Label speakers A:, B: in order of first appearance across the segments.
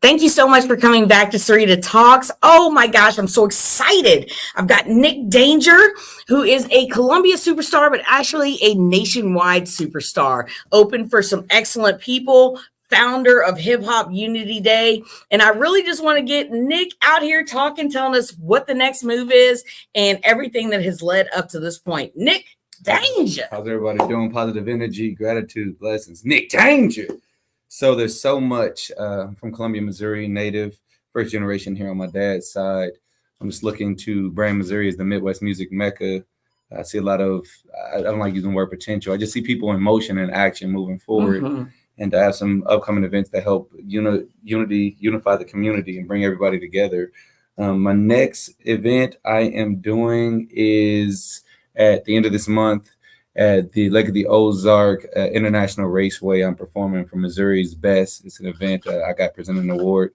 A: Thank you so much for coming back to Sarita Talks. Oh my gosh, I'm so excited. I've got NicDanger, who is a Columbia superstar, but actually a nationwide superstar. Open for some excellent people, founder of Hip Hop Unity Day. And I really just want to get Nick out here talking, telling us what the next move is and everything that has led up to this point. NicDanger.
B: How's everybody doing? Positive energy, gratitude, blessings. NicDanger. So there's so much from Columbia, Missouri, native, first generation here on my dad's side. I'm just looking to brand Missouri as the Midwest music mecca. I see a lot of, I don't like using the word potential. I just see people in motion and action moving forward. And to have some upcoming events that help unify the community and bring everybody together. My next event I am doing is at the end of this month at the Lake of the Ozark International Raceway. I'm performing for Missouri's Best. It's an event I got presented an award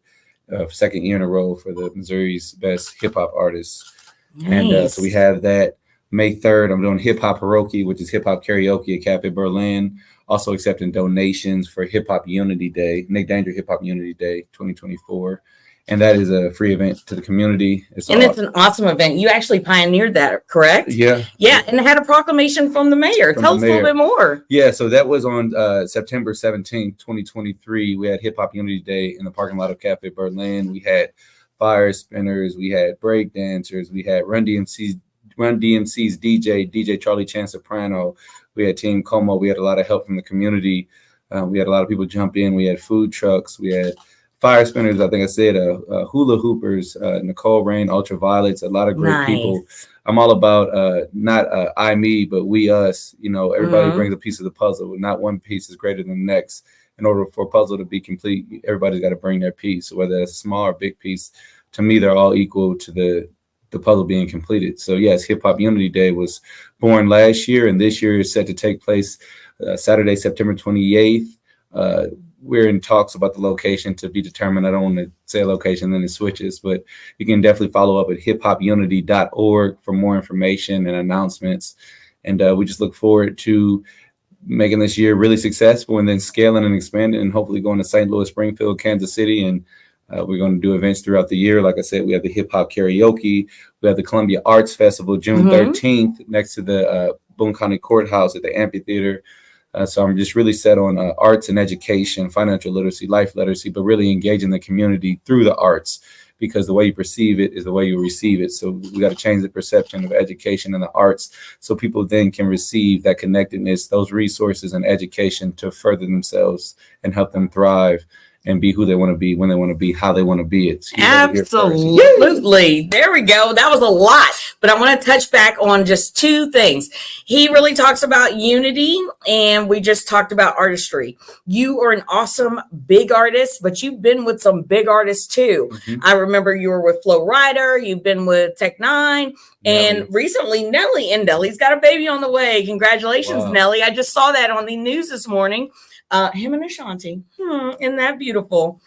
B: second year in a row for the Missouri's Best Hip Hop Artists. Nice. And so we have that May 3rd. I'm doing Hip Hop Karaoke, which is hip hop karaoke at Cafe Berlin. Also accepting donations for Hip Hop Unity Day, NicDanger Hip Hop Unity Day 2024. And that is a free event to the community. It's an
A: awesome event. You actually pioneered that, correct?
B: Yeah.
A: Yeah, and had a proclamation from the mayor. Tell us a little bit more.
B: Yeah, so that was on September 17th, 2023. We had Hip Hop Unity Day in the parking lot of Cafe Berlin. We had fire spinners. We had break dancers. We had Run DMC's DJ Charlie Chan Soprano. We had Team Como. We had a lot of help from the community. We had a lot of people jump in. We had food trucks. We had fire spinners, I think I said, hula hoopers, Nicole Rain, Ultraviolets, a lot of great people. I'm all about not I, me, but we, us. You know, everybody brings a piece of the puzzle. Not one piece is greater than the next. In order for a puzzle to be complete, everybody's got to bring their piece. So whether it's a small or big piece, to me, they're all equal to the puzzle being completed. So yes, Hip Hop Unity Day was born last year, and this year is set to take place Saturday, September 28th. We're in talks about the location to be determined. I don't want to say a location, then it switches, but you can definitely follow up at hiphopunity.org for more information and announcements. And we just look forward to making this year really successful and then scaling and expanding and hopefully going to St. Louis, Springfield, Kansas City. And we're going to do events throughout the year. Like I said, we have the Hip Hop Karaoke. We have the Columbia Arts Festival, June 13th, next to the Boone County Courthouse at the amphitheater. So I'm just really set on arts and education, financial literacy, life literacy, but really engaging the community through the arts, because the way you perceive it is the way you receive it. So we got to change the perception of education and the arts so people then can receive that connectedness, those resources and education to further themselves and help them thrive and be who they want to be, when they want to be, how they want to be it.
A: Absolutely. There we go. That was a lot, but I want to touch back on just two things. He really talks about unity, and we just talked about artistry. You are an awesome big artist, but you've been with some big artists too. I remember you were with Flo Rida. You've been with Tech Nine, and recently Nelly. And Nelly's got a baby on the way. Congratulations, Nelly. I just saw that on the news this morning. Him and Ashanti. Isn't that beautiful?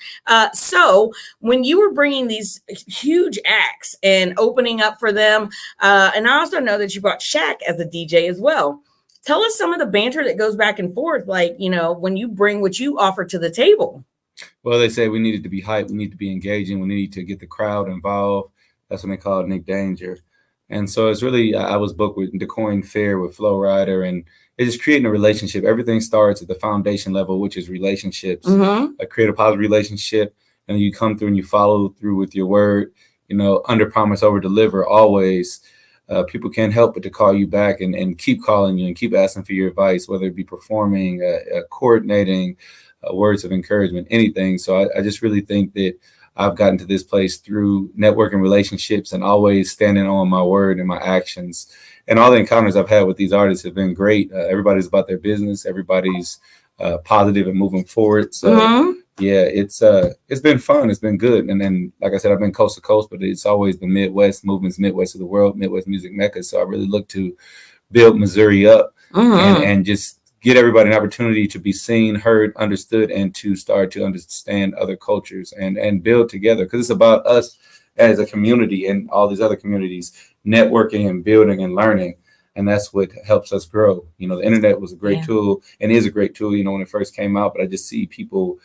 A: So when you were bringing these huge acts and opening up for them, and I also know that you brought Shaq as a DJ as well. Tell us some of the banter that goes back and forth, like, you know, when you bring what you offer to the table.
B: Well, they say we needed to be hyped. We need to be engaging. We need to get the crowd involved. That's when they call it NicDanger. And so it's really, I was booked with DeCoin Fair with Flo Rida, and it's just creating a relationship. Everything starts at the foundation level, which is relationships. Create a positive relationship, and you come through and you follow through with your word, you know, under promise, over deliver always. People can't help but to call you back and keep calling you and keep asking for your advice, whether it be performing, coordinating, words of encouragement, anything. So I just really think that I've gotten to this place through networking relationships and always standing on my word and my actions. And all the encounters I've had with these artists have been great. Everybody's about their business. Everybody's positive and moving forward. So yeah, it's been fun. It's been good. And then, like I said, I've been coast to coast, but it's always the Midwest movements, Midwest of the world, Midwest music mecca. So I really look to build Missouri up and just get everybody an opportunity to be seen, heard, understood, and to start to understand other cultures and build together. Because it's about us as a community and all these other communities networking and building and learning. And that's what helps us grow. You know, the internet was a great tool and is a great tool, you know, when it first came out. But I just see people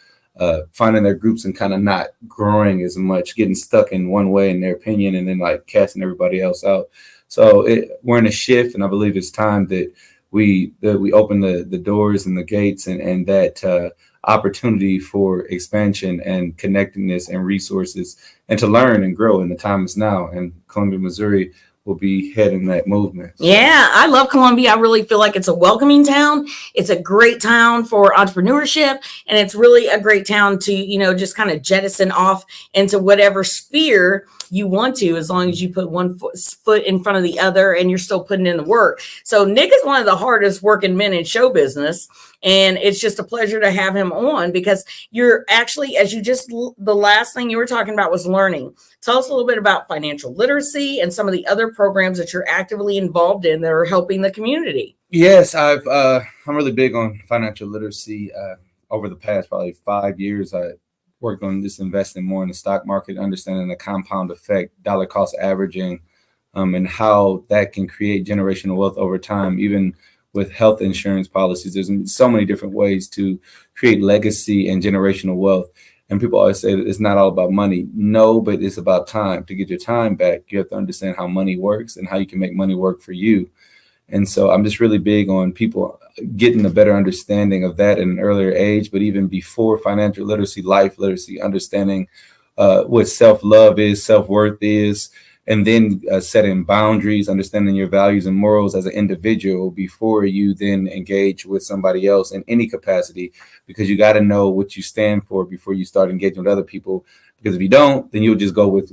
B: finding their groups and kind of not growing as much, getting stuck in one way in their opinion, and then like casting everybody else out. So we're in a shift, and I believe it's time that we open the doors and the gates and that opportunity for expansion and connectedness and resources and to learn and grow. And the time is now. And Columbia, Missouri will be heading that movement.
A: So. Yeah, I love Columbia. I really feel like it's a welcoming town. It's a great town for entrepreneurship, and it's really a great town to, just kind of jettison off into whatever sphere you want to, as long as you put one foot in front of the other and you're still putting in the work. So Nick is one of the hardest working men in show business. And it's just a pleasure to have him on, because you're actually, the last thing you were talking about was learning. Tell us a little bit about financial literacy and some of the other programs that you're actively involved in that are helping the community.
B: Yes, I'm really big on financial literacy. Over the past probably 5 years, I worked on just investing more in the stock market, understanding the compound effect, dollar cost averaging, and how that can create generational wealth over time, even with health insurance policies. There's so many different ways to create legacy and generational wealth. And people always say that it's not all about money. No, but it's about time. To get your time back, you have to understand how money works and how you can make money work for you. And so I'm just really big on people getting a better understanding of that at an earlier age, but even before financial literacy, life literacy, understanding what self-love is, self-worth is, and then setting boundaries, understanding your values and morals as an individual before you then engage with somebody else in any capacity, because you got to know what you stand for before you start engaging with other people. Because if you don't, then you'll just go with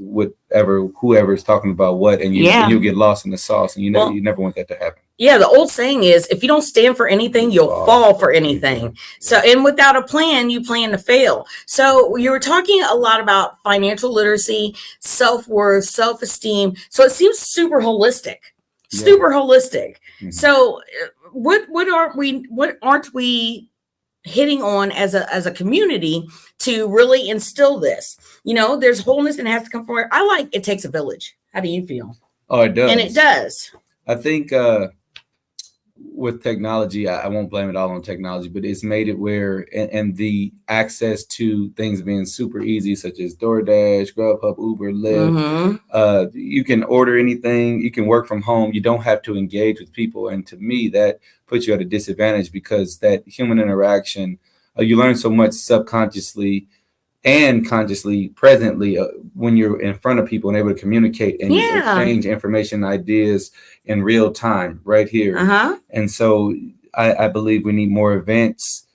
B: whoever is talking about what, and you'll get lost in the sauce, and you never want that to happen.
A: Yeah, the old saying is, if you don't stand for anything, you'll fall for anything. So, and without a plan, you plan to fail. So you were talking a lot about financial literacy, self-worth, self-esteem. So it seems super holistic. Mm-hmm. So what aren't we hitting on as a community to really instill this? There's wholeness and it has to come forward. I like it takes a village. How do you feel?
B: Oh, it does.
A: And it does.
B: I think with technology, I won't blame it all on technology, but it's made it where, and the access to things being super easy, such as DoorDash, Grubhub, Uber, Lyft. Mm-hmm. You can order anything. You can work from home. You don't have to engage with people. And to me, that puts you at a disadvantage, because that human interaction, you learn so much subconsciously and consciously, presently, when you're in front of people and able to communicate and you exchange information, ideas in real time right here. Uh-huh. And so I believe we need more events,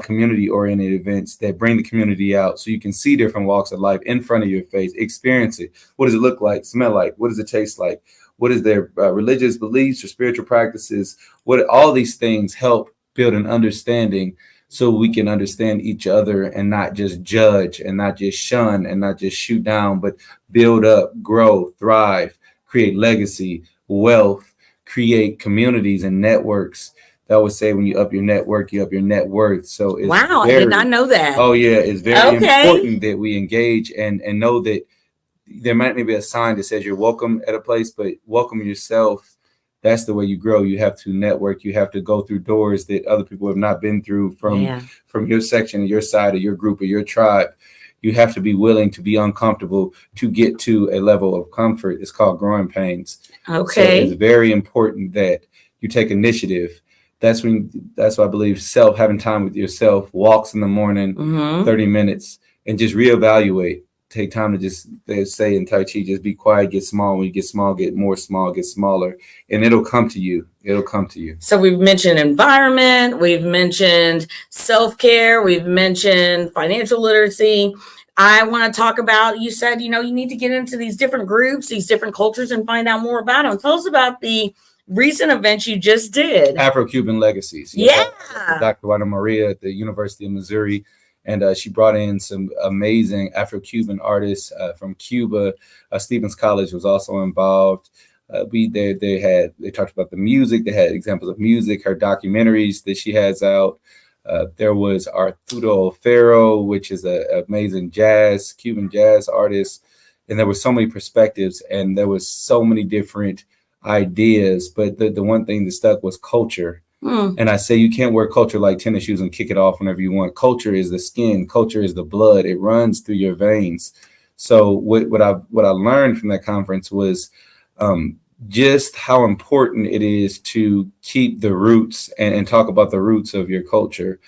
B: community-oriented events that bring the community out so you can see different walks of life in front of your face, experience it. What does it look like, smell like? What does it taste like? What is their religious beliefs or spiritual practices? All these things help build an understanding, so we can understand each other and not just judge and not just shun and not just shoot down, but build up, grow, thrive, create legacy, wealth, create communities and networks. That would say when you up your network, you up your net worth. So it's
A: I did not know that.
B: Oh yeah, it's very important that we engage and know that there might be a sign that says you're welcome at a place, but welcome yourself. That's the way you grow. You have to network. You have to go through doors that other people have not been through from your section, your side, or your group, or your tribe. You have to be willing to be uncomfortable to get to a level of comfort. It's called growing pains. Okay. So it's very important that you take initiative. That's why I believe having time with yourself, walks in the morning, 30 minutes, and just reevaluate. Take time to just, they say in Tai Chi, just be quiet, get small. When you get small, get more small, get smaller, and it'll come to you. It'll come to you.
A: So we've mentioned environment, we've mentioned self-care, we've mentioned financial literacy. I want to talk about, you said, you need to get into these different groups, these different cultures, and find out more about them. Tell us about the recent events you just did.
B: Afro-Cuban Legacies. Dr. Juana Maria at the University of Missouri. And she brought in some amazing Afro-Cuban artists from Cuba. Stevens College was also involved. They talked about the music. They had examples of music, her documentaries that she has out. There was Arturo Ferro, which is an amazing Cuban jazz artist. And there were so many perspectives and there was so many different ideas. But the one thing that stuck was culture. And I say you can't wear culture like tennis shoes and kick it off whenever you want. Culture is the skin. Culture is the blood. It runs through your veins. So what I learned from that conference was just how important it is to keep the roots and talk about the roots of your culture.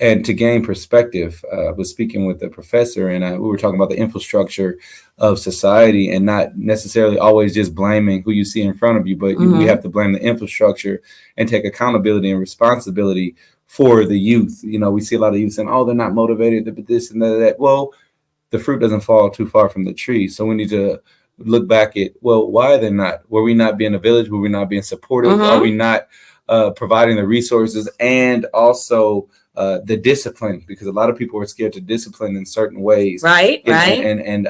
B: And to gain perspective, I was speaking with a professor, and we were talking about the infrastructure of society, and not necessarily always just blaming who you see in front of you, but we have to blame the infrastructure and take accountability and responsibility for the youth. You know, we see a lot of youth saying, "Oh, they're not motivated, but this and that." Well, the fruit doesn't fall too far from the tree, so we need to look back at, well, why are they not? Were we not being a village? Were we not being supportive? Are we not providing the resources and also the discipline? Because a lot of people are scared to discipline in certain ways.
A: Right.
B: And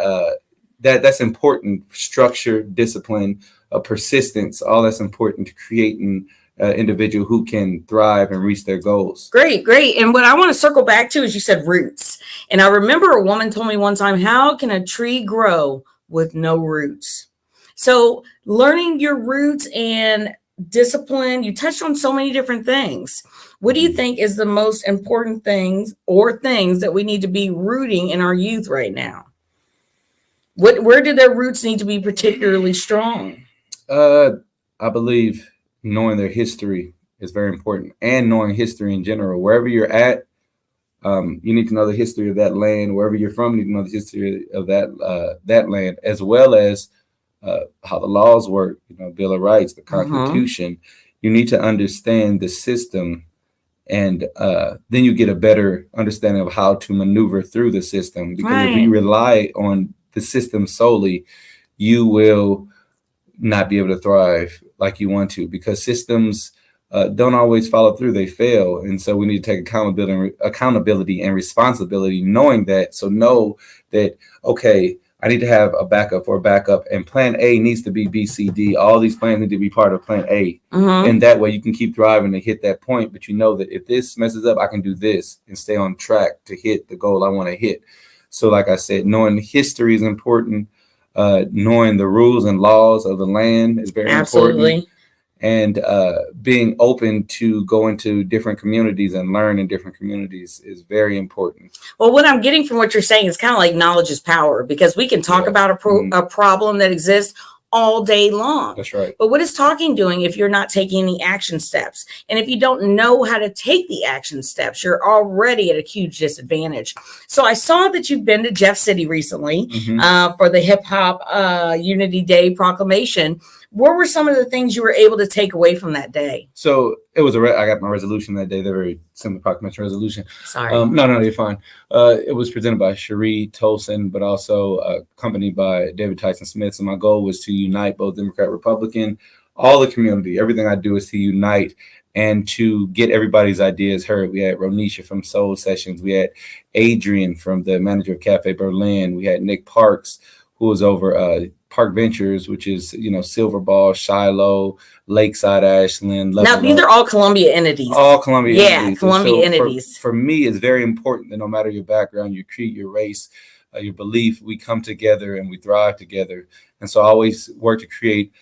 B: that's important. Structure, discipline, persistence, all that's important to creating individual who can thrive and reach their goals.
A: Great. And what I want to circle back to is you said roots. And I remember a woman told me one time, how can a tree grow with no roots? So learning your roots and discipline, you touched on so many different things. What do you think is the most important things that we need to be rooting in our youth right now? Where do their roots need to be particularly strong?
B: I believe knowing their history is very important, and knowing history in general. Wherever you're at, you need to know the history of that land. Wherever you're from, you need to know the history of that land, as well as how the laws work. You know, Bill of Rights, the Constitution. You need to understand the system, and then you get a better understanding of how to maneuver through the system. Because if you rely on the system solely, you will not be able to thrive like you want to, because systems don't always follow through. They fail. And so we need to take accountability and responsibility, knowing that. So know that, okay, I need to have a backup for a backup, and plan A needs to be B, C, D. All these plans need to be part of plan A. And that way you can keep thriving to hit that point. But you know that if this messes up, I can do this and stay on track to hit the goal I want to hit. So like I said, knowing history is important. Knowing the rules and laws of the land is very important. And being open to go into different communities and learn in different communities is very important.
A: Well, what I'm getting from what you're saying is kind of like knowledge is power, because we can talk about a problem that exists all day long.
B: That's right.
A: But what is talking doing if you're not taking any action steps? And if you don't know how to take the action steps, you're already at a huge disadvantage. So I saw that you've been to Jeff City recently for the Hip Hop Unity Day proclamation. What were some of the things you were able to take away from that day?
B: So it was I got my resolution that day. They're very similar proclamation resolution.
A: Sorry.
B: No, you're fine. It was presented by Cherie Tolson, but also accompanied by David Tyson Smith. So my goal was to unite both Democrat, Republican, all the community. Everything I do is to unite and to get everybody's ideas heard. We had Ronisha from Soul Sessions. We had Adrian from the manager of Cafe Berlin. We had Nick Parks, who was over Park Ventures, which is, Silver Ball, Shiloh, Lakeside, Ashland.
A: Now, these are all Columbia entities.
B: All Columbia entities.
A: Yeah, Columbia entities.
B: For me, it's very important that no matter your background, your creed, your race, your belief, we come together and we thrive together. And so I always work to create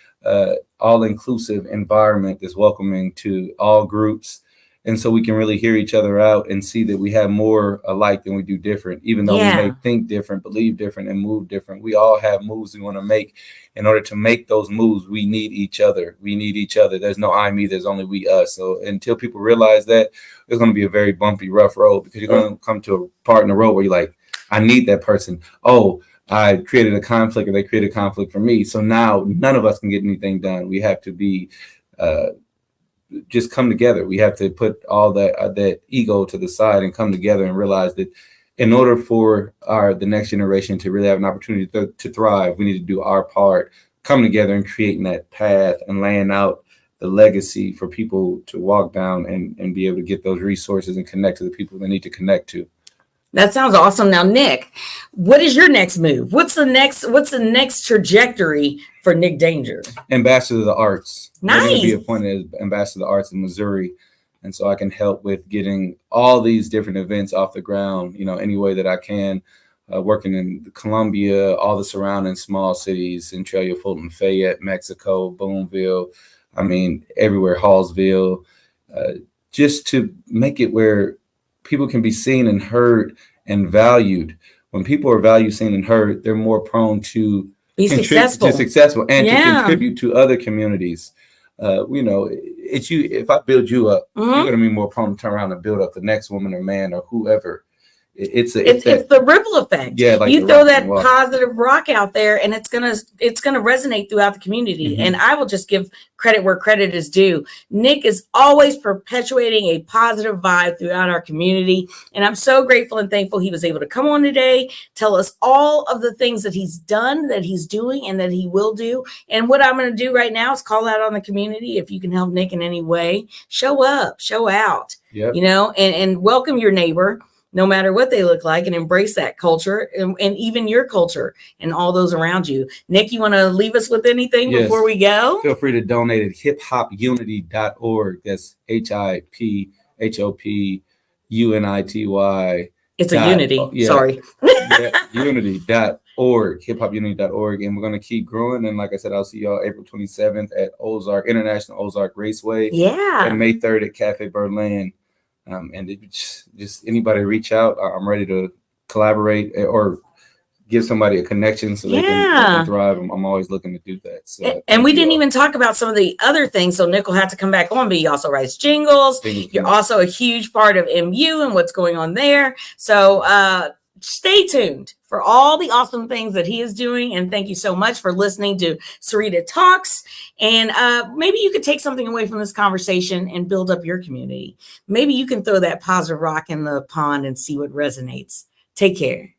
B: all-inclusive environment that's welcoming to all groups. And so we can really hear each other out and see that we have more alike than we do different. Even though we may think different, believe different, and move different, we all have moves we want to make. In order to make those moves, we need each other. There's no I, me, there's only we, us. So until people realize that, it's going to be a very bumpy, rough road, because you're going to come to a part in the road where you're like, I need that person. Oh, I created a conflict, or they created a conflict for me. So now none of us can get anything done. We have to be just come together. We have to put all that ego to the side and come together and realize that in order for the next generation to really have an opportunity to thrive, we need to do our part, come together and creating that path and laying out the legacy for people to walk down and be able to get those resources and connect to the people they need to connect to.
A: That sounds awesome. Now, Nick, what is your next move? What's the next trajectory for NicDanger?
B: Ambassador of the Arts.
A: Nice.
B: I'm going to be appointed as Ambassador of the Arts in Missouri. And so I can help with getting all these different events off the ground, any way that I can, working in Columbia, all the surrounding small cities, Centralia, Fulton, Fayette, Mexico, Boonville, everywhere, Hallsville, just to make it where people can be seen and heard and valued. When people are valued, seen, and heard, they're more prone to
A: Be successful.
B: and to
A: Yeah.
B: contribute to other communities. You know, it's you. If I build you up, you're going to be more prone to turn around and build up the next woman or man or whoever. It's
A: the ripple effect.
B: Yeah, like
A: you throw that positive rock out there, and it's gonna resonate throughout the community. And I will just give credit where credit is due. Nick is always perpetuating a positive vibe throughout our community, and I'm so grateful and thankful he was able to come on today, tell us all of the things that he's done, that he's doing, and that he will do. And what I'm going to do right now is call out on the community. If you can help Nick in any way, show up, show out.
B: Yep.
A: You know, and welcome your neighbor, no matter what they look like, and embrace that culture and even your culture and all those around you. Nick, you want to leave us with anything before we go?
B: Feel free to donate at hiphopunity.org. That's HIPHOPUNITY.
A: It's a unity.
B: Yeah,
A: sorry.
B: unity.org, hiphopunity.org. And we're going to keep growing. And like I said, I'll see y'all April 27th at International Ozark Raceway.
A: Yeah.
B: And May 3rd at Cafe Berlin. And just anybody reach out. I'm ready to collaborate or give somebody a connection so they can thrive. I'm always looking to do that. So,
A: and we didn't even talk about some of the other things. So Nick will have to come back on, but he also writes jingles. You're also a huge part of MU and what's going on there. So stay tuned for all the awesome things that he is doing. And thank you so much for listening to Sarita Talks. And maybe you could take something away from this conversation and build up your community. Maybe you can throw that positive rock in the pond and see what resonates. Take care.